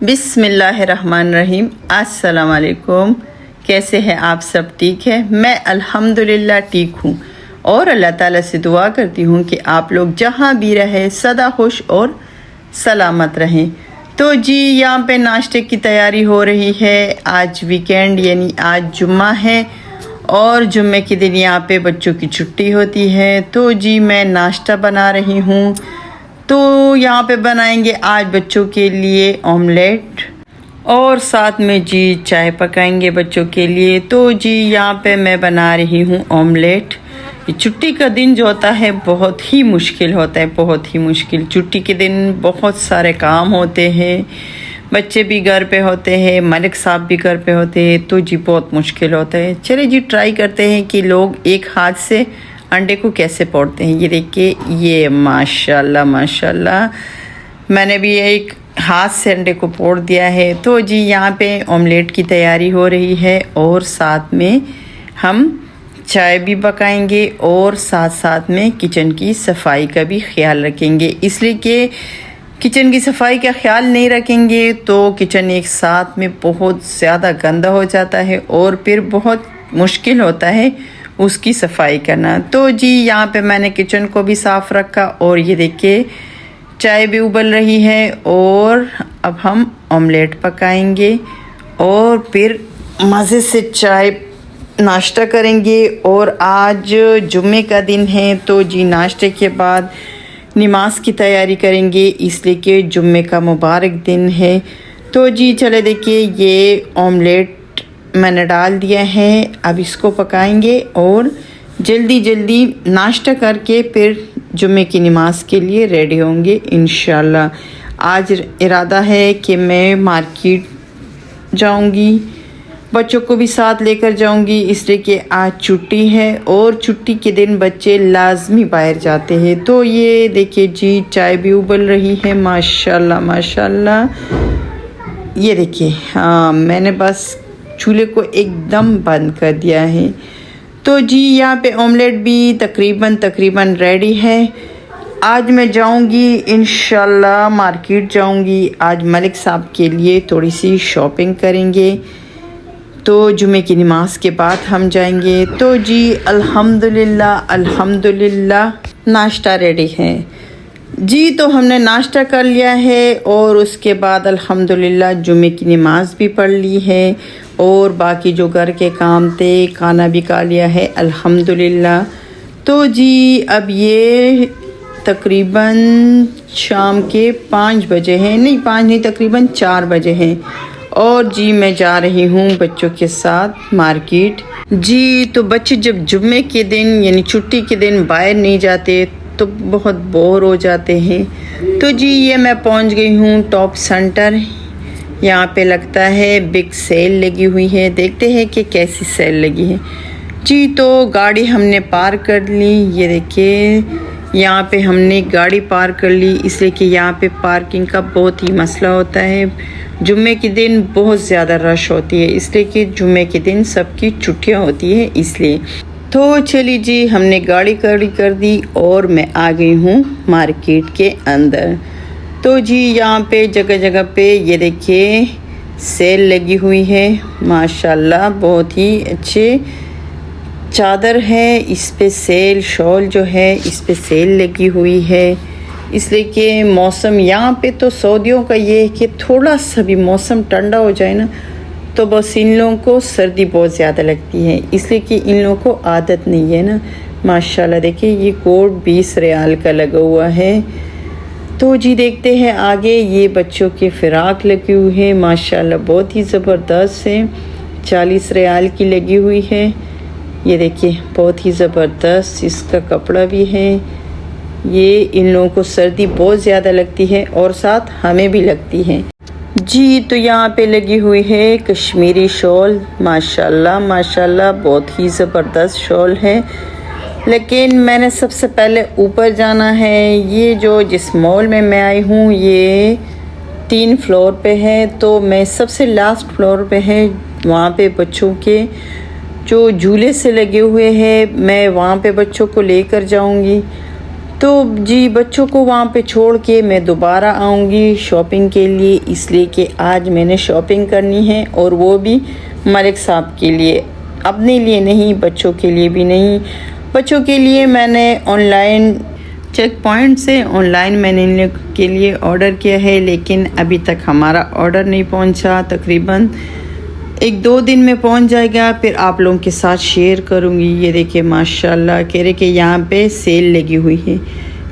बिस्मिल्लाहिर्रहमानिर्रहीम। अस्सलाम वालेकुम। कैसे हैं आप सब? ठीक है, मैं अल्हम्दुलिल्लाह ठीक हूँ और अल्लाह ताला से दुआ करती हूँ कि आप लोग जहाँ भी रहें सदा खुश और सलामत रहें। तो जी यहाँ पे नाश्ते की तैयारी हो रही है। आज वीकेंड यानी आज जुम्मा है और जुम्मे के दिन यहाँ पे बच्चों की छुट्टी होती है। तो जी मैं नाश्ता बना रही हूँ। तो यहाँ पे बनाएंगे आज बच्चों के लिए ऑमलेट और साथ में जी चाय पकाएंगे बच्चों के लिए। तो जी यहाँ पे मैं बना रही हूँ ऑमलेट। छुट्टी का दिन जो होता है बहुत ही मुश्किल होता है, बहुत ही मुश्किल। छुट्टी के दिन बहुत सारे काम होते हैं, बच्चे भी घर पे होते हैं, मलिक साहब भी घर पे होते हैं। तो जी बहुत मुश्किल होता है। चलिए जी ट्राई करते हैं कि लोग एक हाथ से अंडे को कैसे फोड़ते हैं। ये देखिए, ये माशाल्लाह माशाल्लाह मैंने भी एक हाथ से अंडे को फोड़ दिया है। तो जी यहाँ पे ऑमलेट की तैयारी हो रही है और साथ में हम चाय भी पकाएंगे और साथ साथ में किचन की सफाई का भी ख्याल रखेंगे। इसलिए कि किचन की सफाई का ख्याल नहीं रखेंगे तो किचन एक साथ में बहुत ज़्यादा गंदा हो जाता है और फिर बहुत मुश्किल होता है उसकी सफाई करना। तो जी यहाँ पे मैंने किचन को भी साफ़ रखा और ये देखिए चाय भी उबल रही है और अब हम ऑमलेट पकाएंगे और फिर मज़े से चाय नाश्ता करेंगे। और आज जुम्मे का दिन है तो जी नाश्ते के बाद नमाज की तैयारी करेंगे, इसलिए कि जुम्मे का मुबारक दिन है। तो जी चले देखिए ये ऑमलेट मैंने डाल दिया है। अब इसको पकाएंगे और जल्दी जल्दी नाश्ता करके फिर जुम्मे की नमाज के लिए रेडी होंगे इंशाल्लाह। आज इरादा है कि मैं मार्केट जाऊंगी, बच्चों को भी साथ लेकर जाऊंगी, इसलिए कि आज छुट्टी है और छुट्टी के दिन बच्चे लाजमी बाहर जाते हैं। तो ये देखिए जी चाय भी उबल रही है माशाल्लाह माशाल्लाह। ये देखिए, हाँ मैंने बस चूल्हे को एकदम बंद कर दिया है। तो जी यहाँ पे ऑमलेट भी तकरीबन रेडी है। आज मैं जाऊंगी इंशाल्लाह मार्केट जाऊंगी। आज मलिक साहब के लिए थोड़ी सी शॉपिंग करेंगे, तो जुमे की नमाज के बाद हम जाएंगे। तो जी अल्हम्दुलिल्लाह नाश्ता रेडी है जी। तो हमने नाश्ता कर लिया है और उसके बाद अल्हम्दुलिल्लाह जुमे की नमाज भी पढ़ ली है और बाकी जो घर के काम थे खाना भी खा लिया है अल्हम्दुलिल्लाह। तो जी अब ये तकरीबन शाम के 5 बजे हैं, नहीं 5 नहीं तकरीबन 4 बजे हैं और जी मैं जा रही हूँ बच्चों के साथ मार्केट जी। तो बच्चे जब जुम्मे के दिन यानी छुट्टी के दिन बाहर नहीं जाते तो बहुत बोर हो जाते हैं। तो जी ये मैं पहुँच गई हूँ टॉप सेंटर। यहाँ पे लगता है बिग सेल लगी हुई है, देखते हैं कि कैसी सेल लगी है जी। तो गाड़ी हमने पार्क कर ली। ये देखिए यहाँ पे हमने गाड़ी पार्क कर ली, इसलिए कि यहाँ पे पार्किंग का बहुत ही मसला होता है। जुम्मे के दिन बहुत ज़्यादा रश होती है, इसलिए कि जुम्मे के दिन सबकी छुट्टियाँ होती है इसलिए। तो चलिए जी हमने गाड़ी खड़ी कर दी और मैं आ गई हूँ मार्केट के अंदर। तो जी यहाँ पे जगह जगह पे ये देखिए सेल लगी हुई है माशाल्लाह। बहुत ही अच्छे चादर है, इस पे सेल, शॉल जो है इस पे सेल लगी हुई है। इसलिए कि मौसम यहाँ पे तो सऊदियों का ये है कि थोड़ा सा भी मौसम ठंडा हो जाए ना तो बस इन लोगों को सर्दी बहुत ज़्यादा लगती है, इसलिए कि इन लोगों को आदत नहीं है ना। माशाल्लाह देखिए ये कोट 20 रियाल का लगा हुआ है। तो जी देखते हैं आगे। ये बच्चों के फ़िराक लगे हुए हैं माशाल्लाह, बहुत ही ज़बरदस्त है। 40 रियाल की लगी हुई है। ये देखिए बहुत ही ज़बरदस्त इसका कपड़ा भी है। ये इन लोगों को सर्दी बहुत ज़्यादा लगती है और साथ हमें भी लगती है जी। तो यहाँ पे लगी हुई है कश्मीरी शॉल माशाल्लाह माशाल्लाह, बहुत ही ज़बरदस्त शॉल है। लेकिन मैंने सबसे पहले ऊपर जाना है। ये जो जिस मॉल में मैं आई हूँ ये 3 फ्लोर पे है, तो मैं सबसे लास्ट फ्लोर पे है। वहाँ पे बच्चों के जो झूले से लगे हुए हैं मैं वहाँ पे बच्चों को लेकर जाऊँगी। तो जी बच्चों को वहाँ पे छोड़ के मैं दोबारा आऊँगी शॉपिंग के लिए, इसलिए कि आज मैंने शॉपिंग करनी है और वो भी मलिक साहब के लिए, अपने लिए नहीं, बच्चों के लिए भी नहीं। बच्चों के लिए मैंने ऑनलाइन चेक पॉइंट से ऑनलाइन मैंने इनके लिए ऑर्डर किया है, लेकिन अभी तक हमारा ऑर्डर नहीं पहुंचा। तकरीबन 1-2 दिन में पहुंच जाएगा, फिर आप लोगों के साथ शेयर करूंगी। ये देखिए माशाल्लाह, कह रहे कि यहाँ पे सेल लगी हुई है।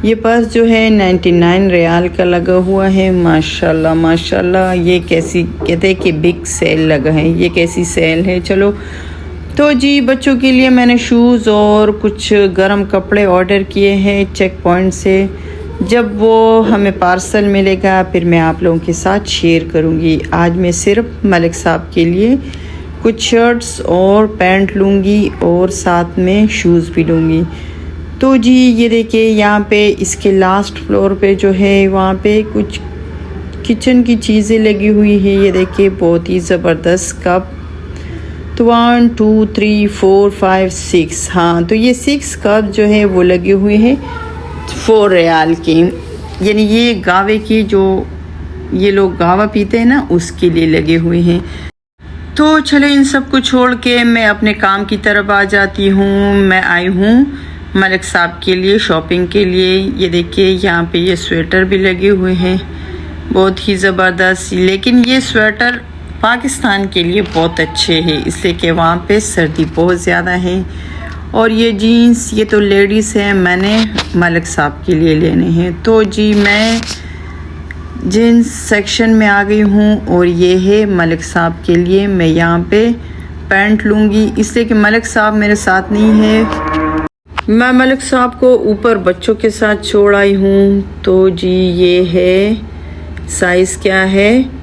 ये पर्स जो है 99 रियाल का लगा हुआ है। माशाल्लाह माशाल्लाह, ये कैसी, कहते हैं कि बिग सेल लगा है, ये कैसी सेल है। चलो तो जी बच्चों के लिए मैंने शूज़ और कुछ गर्म कपड़े ऑर्डर किए हैं चेक पॉइंट से। जब वो हमें पार्सल मिलेगा फिर मैं आप लोगों के साथ शेयर करूंगी। आज मैं सिर्फ मलिक साहब के लिए कुछ शर्ट्स और पैंट लूँगी और साथ में शूज़ भी लूँगी। तो जी ये देखिए यहाँ पे इसके लास्ट फ्लोर पे जो है वहाँ पे कुछ किचन की चीज़ें लगी हुई है। ये देखिए बहुत ही ज़बरदस्त कप, तो 1 2 3 4 5 6, हाँ तो ये 6 कप जो है वो लगे हुए हैं 4 रियाल की, यानी ये गावे की, जो ये लोग गावा पीते हैं ना, उसके लिए लगे हुए हैं। तो चलो इन सब को छोड़ के मैं अपने काम की तरफ आ जाती हूँ। मैं आई हूँ मलिक साहब के लिए शॉपिंग के लिए। ये देखिए यहाँ पे ये स्वेटर भी लगे हुए हैं बहुत ही ज़बरदस्त, लेकिन ये स्वेटर पाकिस्तान के लिए बहुत अच्छे हैं, इसलिए कि वहाँ पे सर्दी बहुत ज़्यादा है। और ये जीन्स, ये तो लेडीज़ हैं, मैंने मलिक साहब के लिए लेने हैं। तो जी मैं जीन्स सेक्शन में आ गई हूँ और ये है मलिक साहब के लिए। मैं यहाँ पे पैंट लूँगी, इसलिए कि मलिक साहब मेरे साथ नहीं है। मैं मलिक साहब को ऊपर बच्चों के साथ छोड़ आई हूँ। तो जी ये है, साइज़ क्या है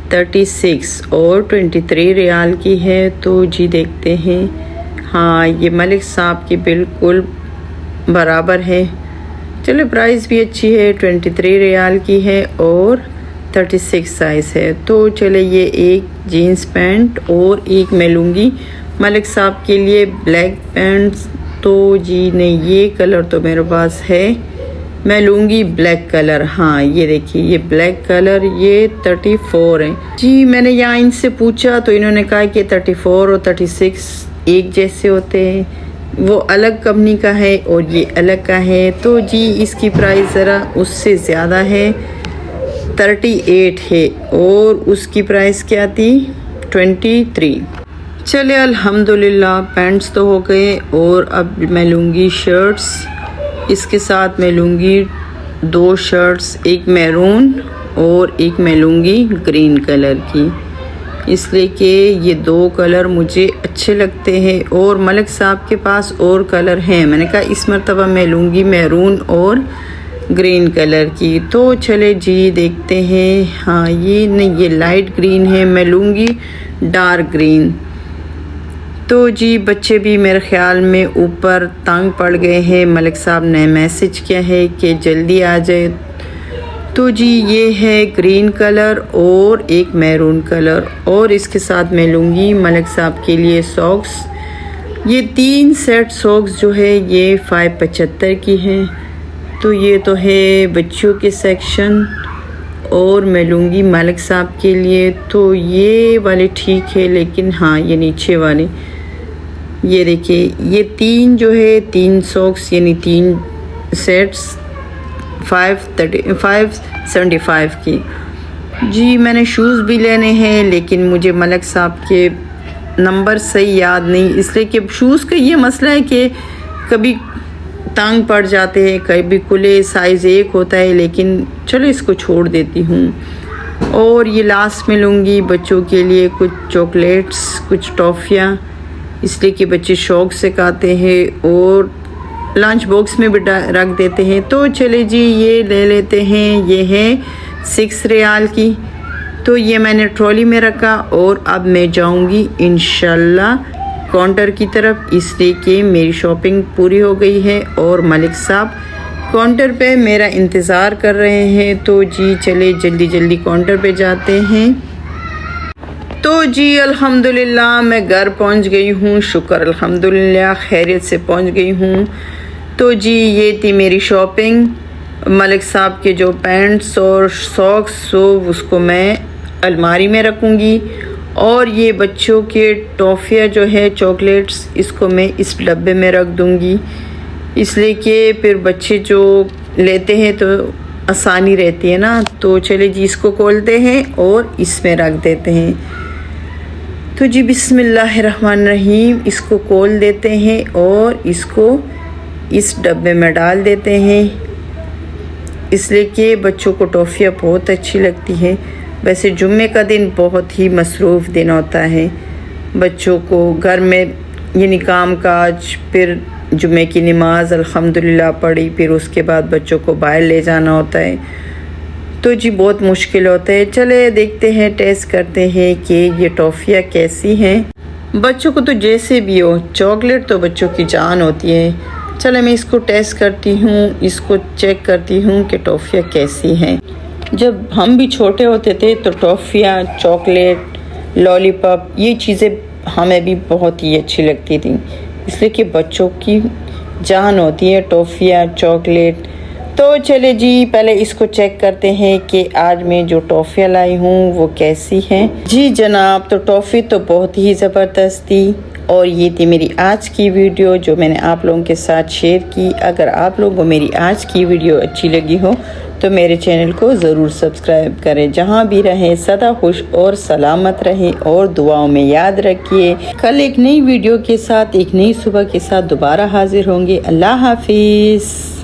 36 और 23 रियाल की है। तो जी देखते हैं, हाँ ये मलिक साहब की बिल्कुल बराबर है। चलो प्राइस भी अच्छी है, 23 रियाल की है और 36 साइज़ है। तो चले ये एक जीन्स पैंट और एक मैं लूँगी मलिक साहब के लिए ब्लैक पैंट्स। तो जी नहीं, ये कलर तो मेरे पास है, मैं लूँगी ब्लैक कलर। हाँ ये देखिए ये ब्लैक कलर, ये 34 है जी। मैंने यहाँ इनसे पूछा तो इन्होंने कहा कि 34 और 36 एक जैसे होते हैं, वो अलग कंपनी का है और ये अलग का है। तो जी इसकी प्राइस ज़रा उससे ज़्यादा है, 38 है और उसकी प्राइस क्या थी 23। चले अल्हम्दुलिल्लाह पैंट्स तो हो गए और अब मैं लूँगी शर्ट्स। इसके साथ मैं लूँगी 2 शर्ट्स, एक मैरून और एक मैं लूँगी ग्रीन कलर की, इसलिए कि ये 2 कलर मुझे अच्छे लगते हैं और मलिक साहब के पास और कलर हैं। मैंने कहा इस मरतबा मैं लूँगी मैरून और ग्रीन कलर की। तो चले जी देखते हैं, हाँ ये नहीं, ये लाइट ग्रीन है, मैं लूँगी डार्क ग्रीन। तो जी बच्चे भी मेरे ख़्याल में ऊपर तंग पड़ गए हैं, मलिक साहब ने मैसेज किया है कि जल्दी आ जाए। तो जी ये है ग्रीन कलर और एक मैरून कलर और इसके साथ मैं लूँगी मलिक साहब के लिए सॉक्स। ये 3 सेट सॉक्स जो है ये 575 की हैं। तो ये तो है बच्चों के सेक्शन और मैं लूँगी मलिक साहब के लिए। तो ये वाले ठीक है, लेकिन हाँ ये नीचे वाले, ये देखिए ये 3 जो है 3 सॉक्स यानी 3 सेट्स 575 की। जी मैंने शूज़ भी लेने हैं, लेकिन मुझे मलिक साहब के नंबर सही याद नहीं, इसलिए कि शूज़ का ये मसला है कि कभी तंग पड़ जाते हैं, कभी खुले साइज़ एक होता है, लेकिन चलो इसको छोड़ देती हूँ। और ये लास्ट में लूँगी बच्चों के लिए कुछ चॉकलेट्स, कुछ टॉफ़ियाँ, इसलिए कि बच्चे शौक़ से खाते हैं और लंच बॉक्स में भी रख देते हैं। तो चले जी ये ले लेते हैं, ये है 6 रियाल की। तो ये मैंने ट्रॉली में रखा और अब मैं जाऊंगी इंशाल्लाह काउंटर की तरफ, इसलिए कि मेरी शॉपिंग पूरी हो गई है और मलिक साहब काउंटर पे मेरा इंतज़ार कर रहे हैं। तो जी चले जल्दी जल्दी काउंटर पे जाते हैं। तो जी अल्हम्दुलिल्लाह मैं घर पहुंच गई हूँ, शुक्र अल्हम्दुलिल्लाह खैरियत से पहुंच गई हूँ। तो जी ये थी मेरी शॉपिंग। मलिक साहब के जो पैंट्स और सॉक्स हो उसको मैं अलमारी में रखूँगी, और ये बच्चों के टॉफ़ियाँ जो है चॉकलेट्स, इसको मैं इस डब्बे में रख दूँगी, इसलिए कि फिर बच्चे जो लेते हैं तो आसानी रहती है ना। तो चले जी इसको खोलते हैं और इसमें रख देते हैं। तो जी बिस्मिल्लाहिर्रहमानिर्रहीम, इसको खोल देते हैं और इसको इस डब्बे में डाल देते हैं, इसलिए कि बच्चों को टॉफ़ियाँ बहुत अच्छी लगती है। वैसे जुम्मे का दिन बहुत ही मसरूफ़ दिन होता है बच्चों को, घर में यानी काम काज, फिर जुम्मे की नमाज अल्हम्दुलिल्लाह पढ़ी, फिर उसके बाद बच्चों को बाहर ले जाना होता है, तो जी बहुत मुश्किल होता है। चले देखते हैं, टेस्ट करते हैं कि ये टॉफ़ियाँ कैसी हैं। बच्चों को तो जैसे भी हो, चॉकलेट तो बच्चों की जान होती है। चले मैं इसको टेस्ट करती हूँ, इसको चेक करती हूँ कि टॉफ़ियाँ कैसी हैं। जब हम भी छोटे होते थे तो टॉफ़ियाँ, चॉकलेट, लॉलीपॉप, ये चीज़ें हमें भी बहुत ही अच्छी लगती थी, इसलिए कि बच्चों की जान होती है टॉफ़ियाँ, चॉकलेट। तो चले जी पहले इसको चेक करते हैं कि आज मैं जो टॉफ़ियाँ लाई हूँ वो कैसी हैं। जी जनाब, तो टॉफ़ी तो बहुत ही ज़बरदस्त थी, और ये थी मेरी आज की वीडियो जो मैंने आप लोगों के साथ शेयर की। अगर आप लोगों को मेरी आज की वीडियो अच्छी लगी हो तो मेरे चैनल को ज़रूर सब्सक्राइब करें। जहाँ भी रहें सदा खुश और सलामत रहें, और दुआओं में याद रखिए। कल एक नई वीडियो के साथ, एक नई सुबह के साथ दोबारा हाजिर होंगे। अल्लाह हाफिज़।